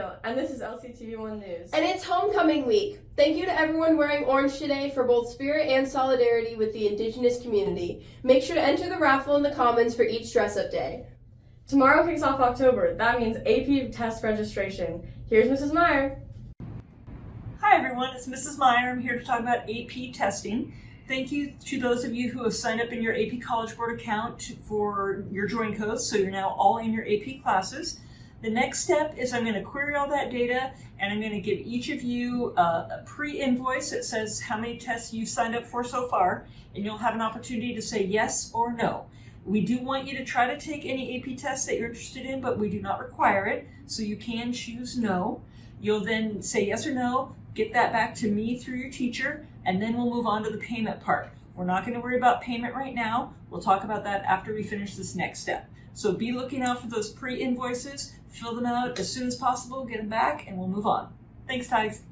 Danielle, and this is LCTV1 News. And it's homecoming week. Thank you to everyone wearing orange today for both spirit and solidarity with the Indigenous community. Make sure to enter the raffle in the comments for each dress-up day. Tomorrow kicks off October. That means AP test registration. Here's Mrs. Meyer. Hi everyone, it's Mrs. Meyer. I'm here to talk about AP testing. Thank you to those of you who have signed up in your AP College Board account for your join codes, so you're now all in your AP classes. The next step is I'm going to query all that data and I'm going to give each of you a pre-invoice that says how many tests you've signed up for so far, and you'll have an opportunity to say yes or no. We do want you to try to take any AP tests that you're interested in, but we do not require it, so you can choose no. You'll then say yes or no, get that back to me through your teacher, and then we'll move on to the payment part. We're not going to worry about payment right now. We'll talk about that after we finish this next step. So be looking out for those pre-invoices, fill them out as soon as possible, get them back, and we'll move on. Thanks, Tiggs.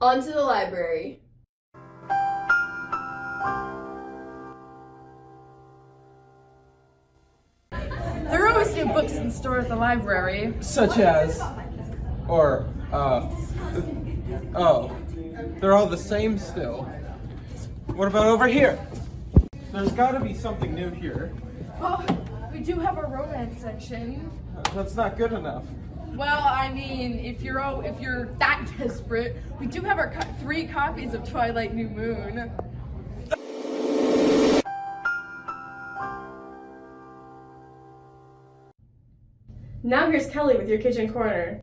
On to the library. There are always new books in store at the library. Such as, they're all the same still. What about over here? There's gotta be something new here. Well, we do have a romance section. That's not good enough. Well, I mean, if you're that desperate, we do have our 3 copies of Twilight New Moon. Now here's Kelly with your kitchen corner.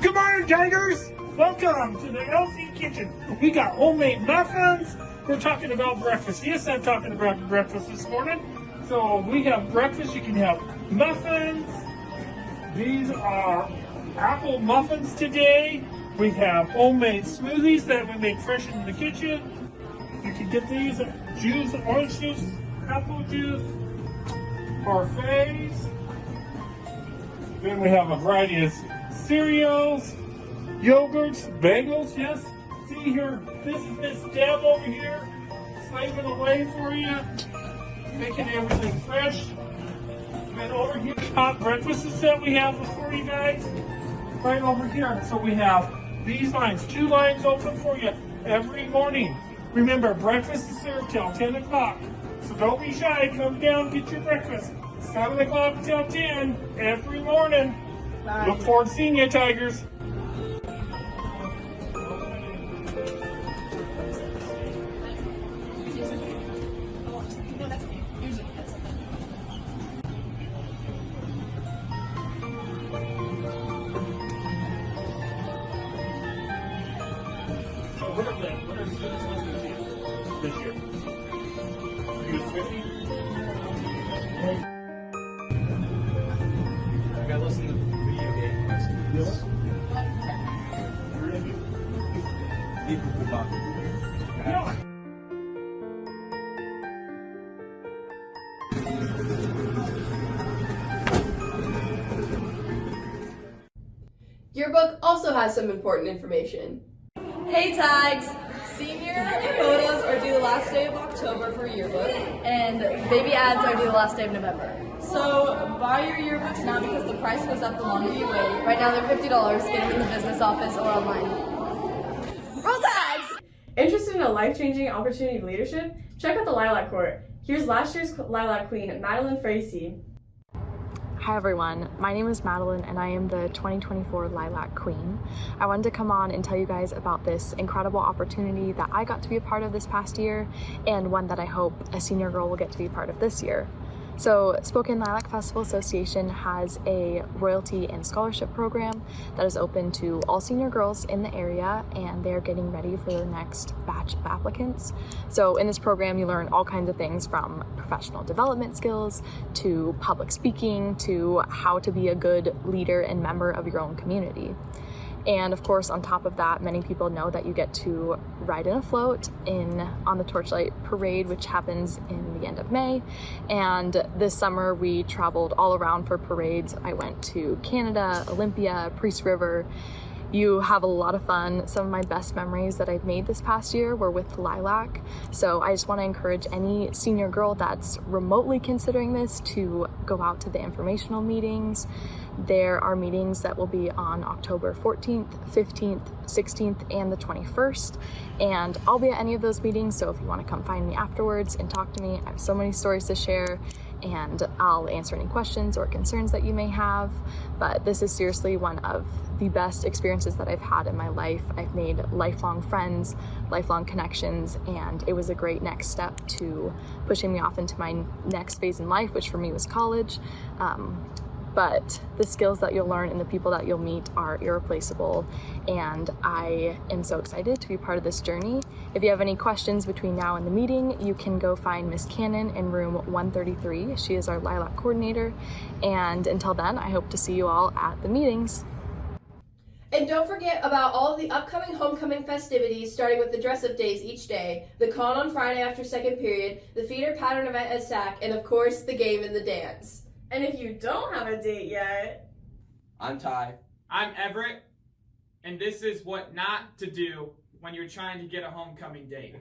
Good morning, Tigers! Welcome to the LC Kitchen. We got homemade muffins. We're talking about breakfast. Yes, I'm talking about breakfast this morning. So we have breakfast. You can have muffins. These are apple muffins today. We have homemade smoothies that we make fresh in the kitchen. You can get these juice, orange juice, apple juice, parfaits. Then we have a variety of cereals, yogurts, bagels, yes. See here, this is Miss Deb over here, slaving away for you, making everything fresh. And over here, hot breakfasts that we have for you guys, right over here. So we have these lines, 2 lines open for you every morning. Remember, breakfast is served till 10 o'clock. So don't be shy, come down, get your breakfast. 7 o'clock till 10 every morning. Look forward to seeing you, Tigers. What are the students listening to this year? Students 50? I gotta listen to video games. Your book also has some important information. Hey Tags! Senior photos are due the last day of October for yearbook, and baby ads are due the last day of November. So buy your yearbooks now because the price goes up the longer you wait. Right now they're $50. Get them in the business office or online. Roll Tags! Interested in a life-changing opportunity of leadership? Check out the Lilac Court. Here's last year's Lilac Queen, Madeline Fracey. Hi everyone, my name is Madeline and I am the 2024 Lilac Queen. I wanted to come on and tell you guys about this incredible opportunity that I got to be a part of this past year, and one that I hope a senior girl will get to be a part of this year. So Spokane Lilac Festival Association has a royalty and scholarship program that is open to all senior girls in the area, and they're getting ready for their next batch of applicants. So in this program you learn all kinds of things, from professional development skills to public speaking to how to be a good leader and member of your own community. And of course, on top of that, many people know that you get to ride in a float on the Torchlight Parade, which happens in the end of May. And this summer we traveled all around for parades. I went to Canada, Olympia, Priest River, You have a lot of fun. Some of my best memories that I've made this past year were with Lilac. So I just want to encourage any senior girl that's remotely considering this to go out to the informational meetings. There are meetings that will be on October 14th, 15th, 16th, and the 21st. And I'll be at any of those meetings, so if you want to come find me afterwards and talk to me, I have so many stories to share, and I'll answer any questions or concerns that you may have. But this is seriously one of the best experiences that I've had in my life. I've made lifelong friends, lifelong connections, and it was a great next step to pushing me off into my next phase in life, which for me was college. But the skills that you'll learn and the people that you'll meet are irreplaceable, and I am so excited to be part of this journey. If you have any questions between now and the meeting, you can go find Miss Cannon in room 133. She is our Lilac coordinator, and until then, I hope to see you all at the meetings. And don't forget about all of the upcoming homecoming festivities, starting with the dress-up days each day, the con on Friday after second period, the feeder pattern event at SAC, and of course, the game and the dance. And if you don't have a date yet... I'm Ty. I'm Everett, and this is what not to do when you're trying to get a homecoming date.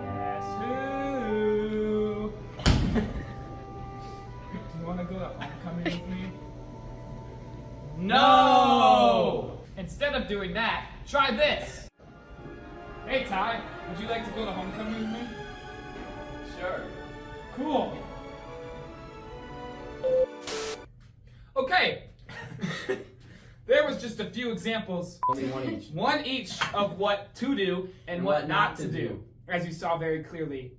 Guess who? Do you want to go to homecoming with me? No! Instead of doing that, try this. Hey Ty, would you like to go to homecoming with me? Sure. Cool. Okay. There was just a few examples. Only one each. One each of what to do and what not to do, as you saw very clearly.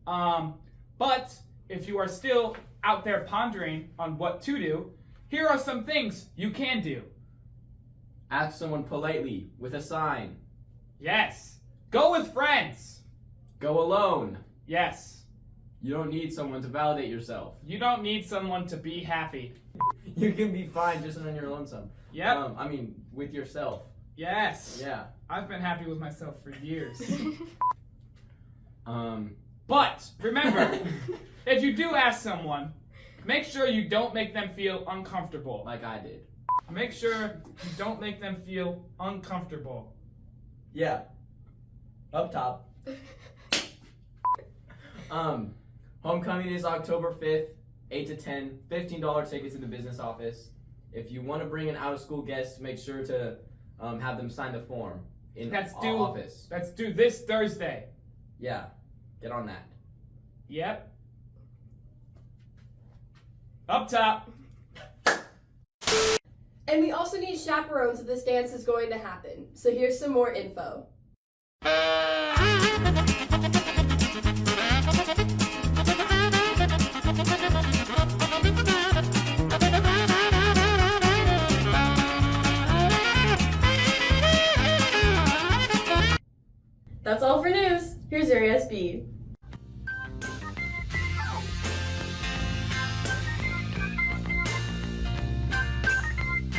But if you are still out there pondering on what to do, here are some things you can do. Ask someone politely with a sign. Yes. Go with friends. Go alone. Yes. You don't need someone to validate yourself. You don't need someone to be happy. You can be fine just on your lonesome. Yep. I mean, with yourself. Yes. Yeah. I've been happy with myself for years. But remember, if you do ask someone, make sure you don't make them feel uncomfortable. Like I did. Make sure you don't make them feel uncomfortable. Yeah. Up top. Homecoming is October 5th, 8 to 10, $15 tickets in the business office. If you want to bring an out-of-school guest, make sure to have them sign the form in the office. That's due this Thursday. Yeah, get on that. Yep. Up top. And we also need chaperones if this dance is going to happen. So here's some more info. That's all for news. Here's your ESB.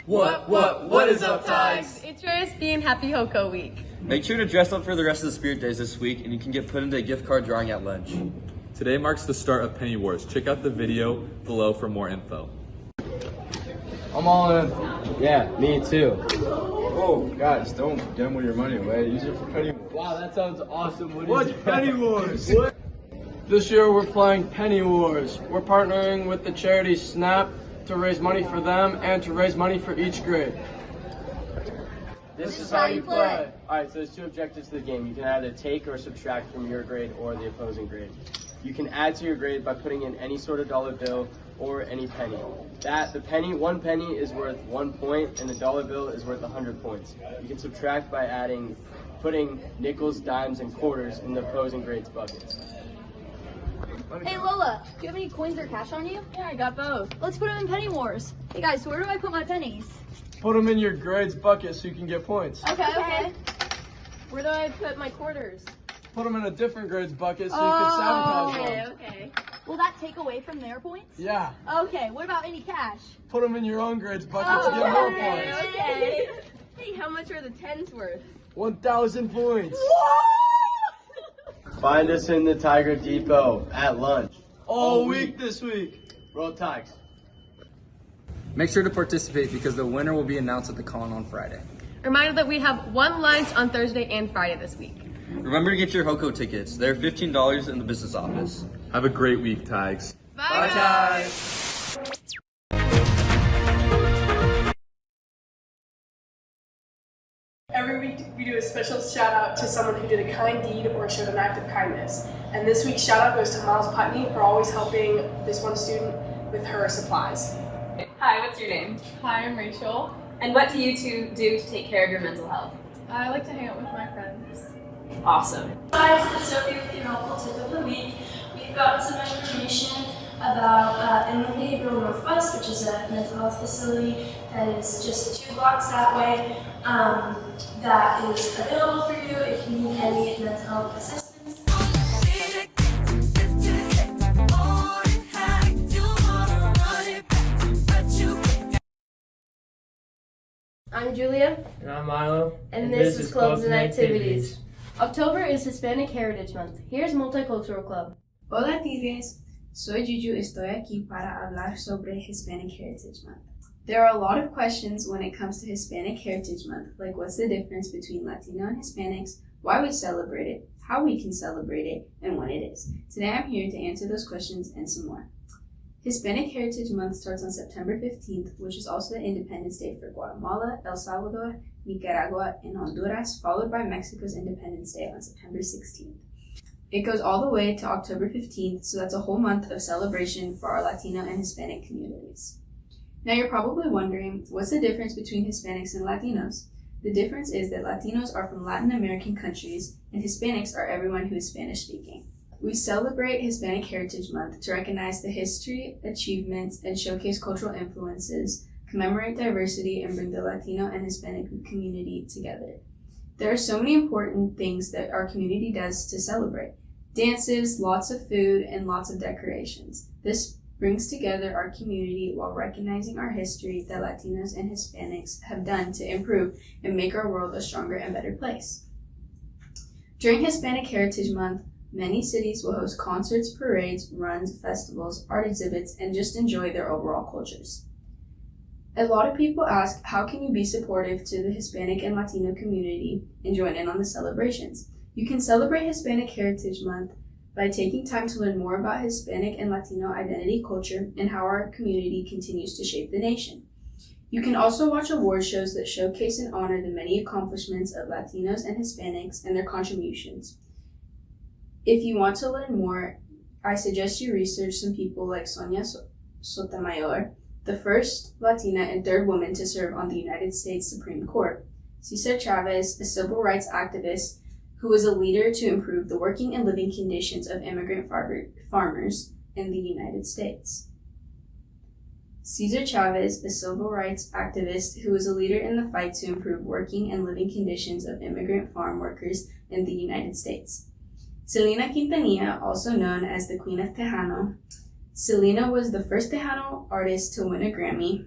What is up, Tigers? It's your SB and Happy Hoko Week. Make sure to dress up for the rest of the Spirit Days this week, and you can get put into a gift card drawing at lunch. Today marks the start of Penny Wars. Check out the video below for more info. I'm all in. Yeah, me too. Oh, guys, don't gamble your money away. Use it for Penny Wars. Wow, that sounds awesome. What's Penny Wars? This year we're playing Penny Wars. We're partnering with the charity SNAP to raise money for them and to raise money for each grade. This is how you play. Alright, so there's two objectives to the game. You can either take or subtract from your grade or the opposing grade. You can add to your grade by putting in any sort of dollar bill or any penny. One penny is worth 1 point, and the dollar bill is worth 100 points. You can subtract by putting nickels, dimes, and quarters in the opposing grade's buckets. Hey Lola, do you have any coins or cash on you? Yeah, I got both. Let's put them in Penny Wars. Hey guys, so where do I put my pennies? Put them in your grade's bucket so you can get points. Okay. Where do I put my quarters? Put them in a different grade's bucket so you can sabotage them. Okay. Will that take away from their points? Yeah. Okay, what about any cash? Put them in your own grade's bucket to get more points. Okay. Hey, how much are the 10s worth? 1,000 points. Find us in the Tiger Depot at lunch. All week this week. Roll Tigers. Make sure to participate because the winner will be announced at the con on Friday. Reminder that we have one lunch on Thursday and Friday this week. Remember to get your HOCO tickets. They're $15 in the business office. Have a great week, Tigers. Bye, guys. Every week we do a special shout out to someone who did a kind deed or showed an act of kindness. And this week's shout out goes to Miles Putney for always helping this one student with her supplies. Hi, what's your name? Hi, I'm Rachel. And what do you two do to take care of your mental health? I like to hang out with my friends. Awesome. Guys, it's Sophie with your helpful tip of the week. We've gotten some information about Inland Behavioral Northwest, which is a mental health facility that is just 2 blocks that way, that is available for you if you need any mental health assistance. I'm Julia. And I'm Milo. And this is Clubs and Activities. October is Hispanic Heritage Month. Here's Multicultural Club. Hola Tigres, soy Juju. Estoy aquí para hablar sobre Hispanic Heritage Month. There are a lot of questions when it comes to Hispanic Heritage Month, like what's the difference between Latino and Hispanics, why we celebrate it, how we can celebrate it, and when it is. Today I'm here to answer those questions and some more. Hispanic Heritage Month starts on September 15th, which is also the Independence Day for Guatemala, El Salvador, Nicaragua, and Honduras, followed by Mexico's Independence Day on September 16th. It goes all the way to October 15th, so that's a whole month of celebration for our Latino and Hispanic communities. Now you're probably wondering, what's the difference between Hispanics and Latinos? The difference is that Latinos are from Latin American countries, and Hispanics are everyone who is Spanish speaking. We celebrate Hispanic Heritage Month to recognize the history, achievements, and showcase cultural influences, commemorate diversity, and bring the Latino and Hispanic community together. There are so many important things that our community does to celebrate. Dances, lots of food, and lots of decorations. This brings together our community while recognizing our history that Latinos and Hispanics have done to improve and make our world a stronger and better place. During Hispanic Heritage Month, many cities will host concerts, parades, runs, festivals, art exhibits, and just enjoy their overall cultures. A lot of people ask, how can you be supportive to the Hispanic and Latino community and join in on the celebrations? You can celebrate Hispanic Heritage Month by taking time to learn more about Hispanic and Latino identity, culture, and how our community continues to shape the nation. You can also watch award shows that showcase and honor the many accomplishments of Latinos and Hispanics and their contributions. If you want to learn more, I suggest you research some people like Sonia Sotomayor, the first Latina and third woman to serve on the United States Supreme Court, Cesar Chavez, a civil rights activist who was a leader to improve the working and living conditions of immigrant farmers in the United States. Cesar Chavez, a civil rights activist who was a leader in the fight to improve working and living conditions of immigrant farm workers in the United States. Selena Quintanilla, also known as the Queen of Tejano. Selena was the first Tejano artist to win a Grammy.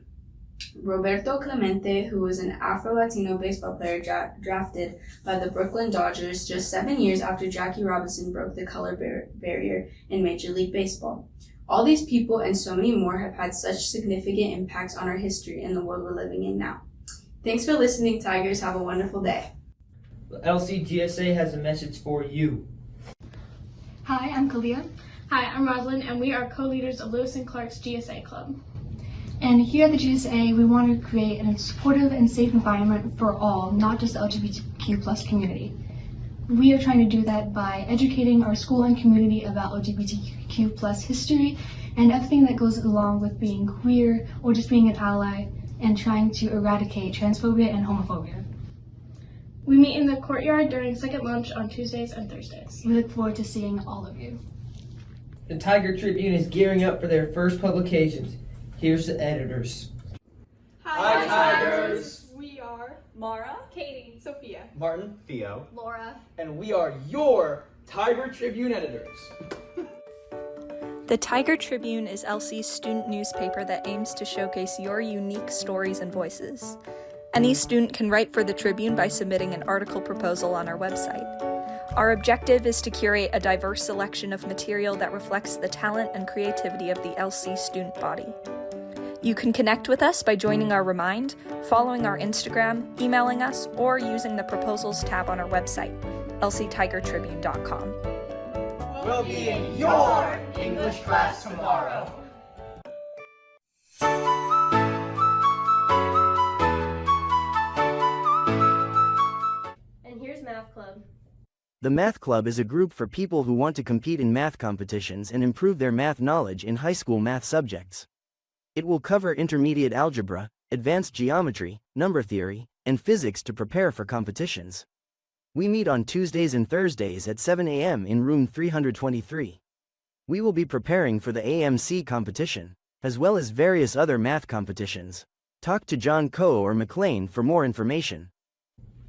Roberto Clemente, who was an Afro-Latino baseball player drafted by the Brooklyn Dodgers just 7 years after Jackie Robinson broke the color barrier in Major League Baseball. All these people and so many more have had such significant impacts on our history and the world we're living in now. Thanks for listening, Tigers. Have a wonderful day. LCGSA has a message for you. Hi, I'm Kalia. Hi, I'm Rosalind, and we are co-leaders of Lewis and Clark's GSA Club. And here at the GSA, we want to create a supportive and safe environment for all, not just the LGBTQ plus community. We are trying to do that by educating our school and community about LGBTQ plus history and everything that goes along with being queer or just being an ally and trying to eradicate transphobia and homophobia. We meet in the courtyard during second lunch on Tuesdays and Thursdays. We look forward to seeing all of you. The Tiger Tribune is gearing up for their first publications. Here's the editors. Hi, Tigers! We are Mara, Katie, Sophia, Martin, Theo, Laura, and we are your Tiger Tribune editors. The Tiger Tribune is LC's student newspaper that aims to showcase your unique stories and voices. Any student can write for the Tribune by submitting an article proposal on our website. Our objective is to curate a diverse selection of material that reflects the talent and creativity of the LC student body. You can connect with us by joining our Remind, following our Instagram, emailing us, or using the Proposals tab on our website, lctigertribune.com. We'll be in your English class tomorrow. And here's Math Club. The Math Club is a group for people who want to compete in math competitions and improve their math knowledge in high school math subjects. It will cover intermediate algebra, advanced geometry, number theory, and physics to prepare for competitions. We meet on Tuesdays and Thursdays at 7 a.m. in room 323. We will be preparing for the AMC competition, as well as various other math competitions. Talk to John Coe or McLean for more information.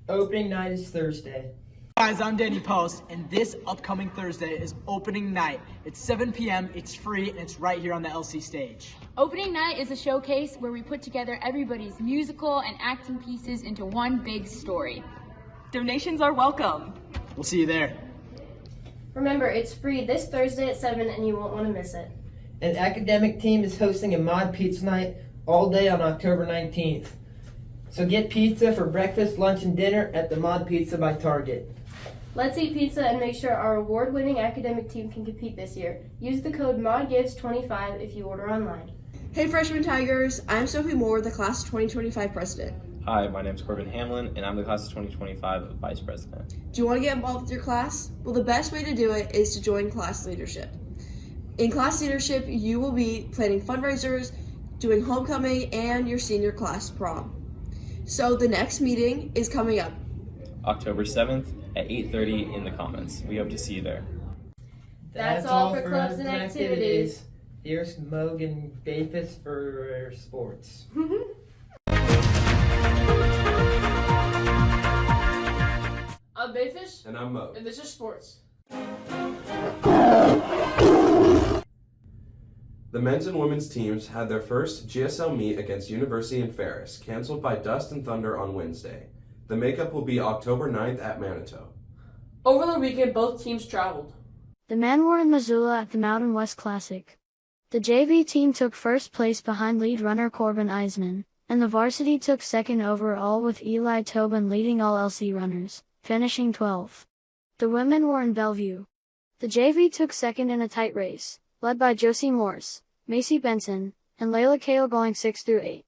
Opening night is Thursday. Guys, I'm Danny Post, and this upcoming Thursday is opening night. It's 7 p.m., it's free, and it's right here on the LC stage. Opening night is a showcase where we put together everybody's musical and acting pieces into one big story. Donations are welcome. We'll see you there. Remember, it's free this Thursday at 7 and you won't want to miss it. An academic team is hosting a mod pizza night all day on October 19th. So get pizza for breakfast, lunch, and dinner at the Mod Pizza by Target. Let's eat pizza and make sure our award-winning academic team can compete this year. Use the code MODGIVES25 if you order online. Hey Freshman Tigers, I'm Sophie Moore, the Class of 2025 President. Hi, my name is Corbin Hamlin, and I'm the Class of 2025 Vice President. Do you want to get involved with your class? Well, the best way to do it is to join class leadership. In class leadership, you will be planning fundraisers, doing homecoming, and your senior class prom. So the next meeting is coming up. October 7th at 8:30 in the comments. We hope to see you there. That's all for clubs and activities. Here's Mogan Bafis for sports. I'm Bayfish. And I'm Mo. And this is sports. The men's and women's teams had their first GSL meet against University and Ferris, canceled by dust and thunder on Wednesday. The makeup will be October 9th at Manitou. Over the weekend, both teams traveled. The men were in Missoula at the Mountain West Classic. The JV team took first place behind lead runner Corbin Eisman, and the varsity took second overall with Eli Tobin leading all LC runners, finishing 12th. The women were in Bellevue. The JV took second in a tight race, led by Josie Morse, Macy Benson, and Layla Kale going 6 through 8.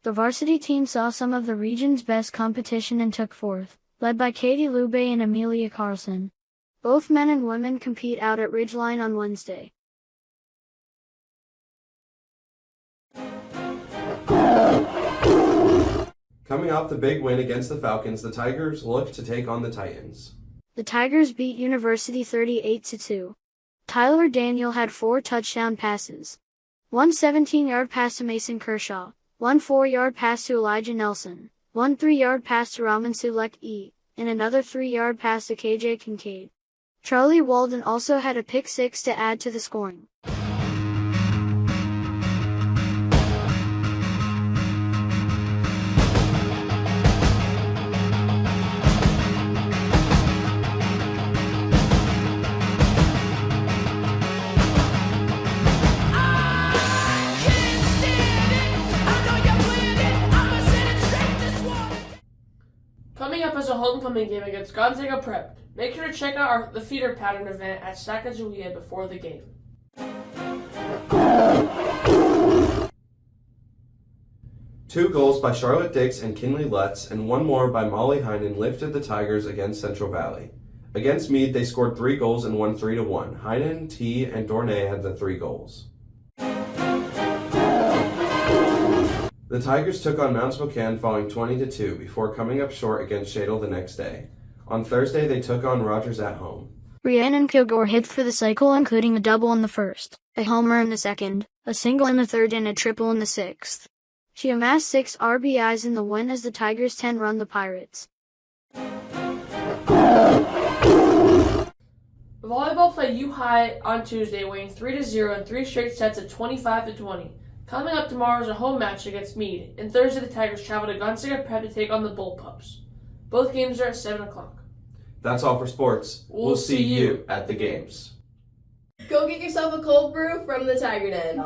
The varsity team saw some of the region's best competition and took fourth, led by Katie Lube and Amelia Carlson. Both men and women compete out at Ridgeline on Wednesday. Coming off the big win against the Falcons, the Tigers look to take on the Titans. The Tigers beat University 38-2. Tyler Daniel had 4 touchdown passes. One 17-yard pass to Mason Kershaw, one 4-yard pass to Elijah Nelson, one 3-yard pass to Raman Sulek, and another 3-yard pass to KJ Kincaid. Charlie Walden also had a pick 6 to add to the scoring. Coming up is a homecoming game against Gonzaga Prep. Make sure to check out the feeder pattern event at Sacagawea before the game. 2 goals by Charlotte Dix and Kinley Lutz, and 1 more by Molly Heinen lifted the Tigers against Central Valley. Against Meade, they scored 3 goals and won 3-1. Heinen, T, and Dornay had the 3 goals. The Tigers took on Mount Spokane falling 20-2 before coming up short against Shadle the next day. On Thursday, they took on Rogers at home. Rhiannon Kilgore hit for the cycle, including a double in the first, a homer in the second, a single in the third, and a triple in the sixth. She amassed 6 RBIs in the win as the Tigers 10-run the Pirates. Volleyball played U High on Tuesday, winning 3-0 in 3 straight sets at 25-20. Coming up tomorrow is a home match against Meade, and Thursday the Tigers travel to Gonzaga Prep to take on the Bullpups. Both games are at 7 o'clock. That's all for sports. We'll see you at the games. Go get yourself a cold brew from the Tiger Den.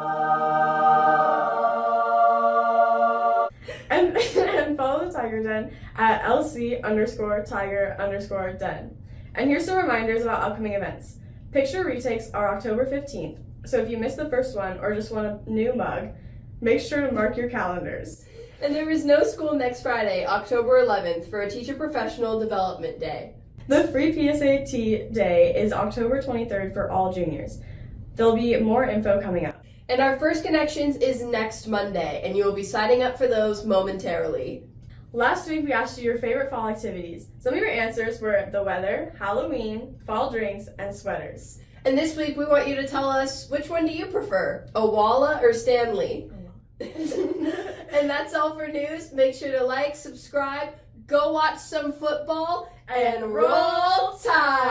And, and follow the Tiger Den at LC_Tiger_Den. And here's some reminders about upcoming events. Picture retakes are October 15th, so if you missed the first one or just want a new mug, make sure to mark your calendars. And there is no school next Friday, October 11th, for a Teacher Professional Development Day. The free PSAT day is October 23rd for all juniors. There'll be more info coming up. And our first connections is next Monday, and you will be signing up for those momentarily. Last week we asked you your favorite fall activities. Some of your answers were the weather, Halloween, fall drinks, and sweaters. And this week we want you to tell us, which one do you prefer, Owala or Stanley? And that's all for news. Make sure to like, subscribe, go watch some football, and roll Tide!